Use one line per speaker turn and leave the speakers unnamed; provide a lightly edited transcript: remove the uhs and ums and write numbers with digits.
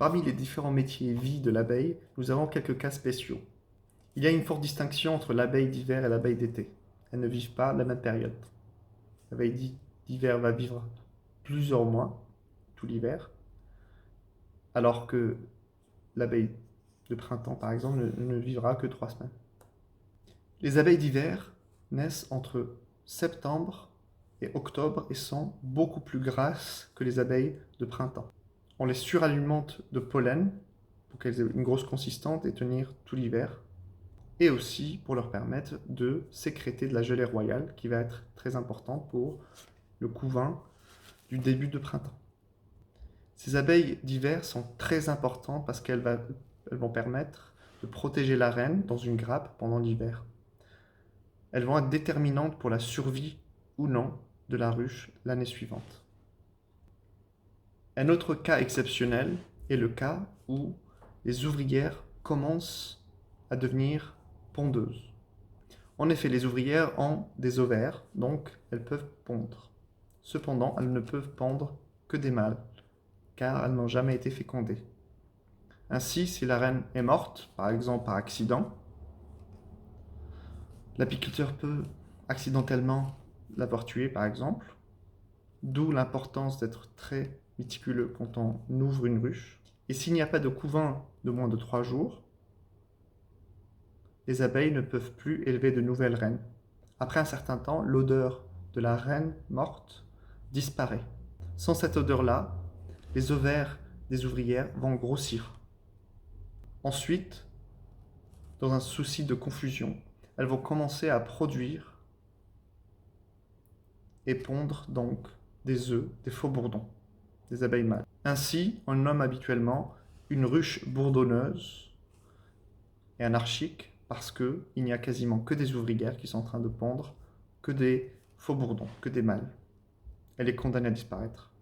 Parmi les différents métiers et vies de l'abeille, nous avons quelques cas spéciaux. Il y a une forte distinction entre l'abeille d'hiver et l'abeille d'été. Elles ne vivent pas la même période. L'abeille d'hiver va vivre plusieurs mois, tout l'hiver, alors que l'abeille de printemps, par exemple, ne vivra que 3 semaines. Les abeilles d'hiver naissent entre septembre et octobre et sont beaucoup plus grasses que les abeilles de printemps. On les suralimente de pollen pour qu'elles aient une grosse consistance et tenir tout l'hiver, et aussi pour leur permettre de sécréter de la gelée royale qui va être très importante pour le couvain du début de printemps. Ces abeilles d'hiver sont très importantes parce qu'elles vont permettre de protéger la reine dans une grappe pendant l'hiver. Elles vont être déterminantes pour la survie ou non de la ruche l'année suivante. Un autre cas exceptionnel est le cas où les ouvrières commencent à devenir pondeuses. En effet, les ouvrières ont des ovaires, donc elles peuvent pondre. Cependant, elles ne peuvent pondre que des mâles, car elles n'ont jamais été fécondées. Ainsi, si la reine est morte, par exemple par accident, l'apiculteur peut accidentellement l'avoir tuée, par exemple, d'où l'importance d'être très méticuleux quand on ouvre une ruche. Et s'il n'y a pas de couvain de moins de 3 jours, les abeilles ne peuvent plus élever de nouvelles reines. Après un certain temps, l'odeur de la reine morte disparaît. Sans cette odeur-là, les ovaires des ouvrières vont grossir. Ensuite, dans un souci de confusion, elles vont commencer à produire et pondre donc des œufs, des faux bourdons, des abeilles mâles. Ainsi, on nomme habituellement une ruche bourdonneuse et anarchique parce qu'il n'y a quasiment que des ouvrières qui sont en train de pondre, que des faux bourdons, que des mâles. Elle est condamnée à disparaître.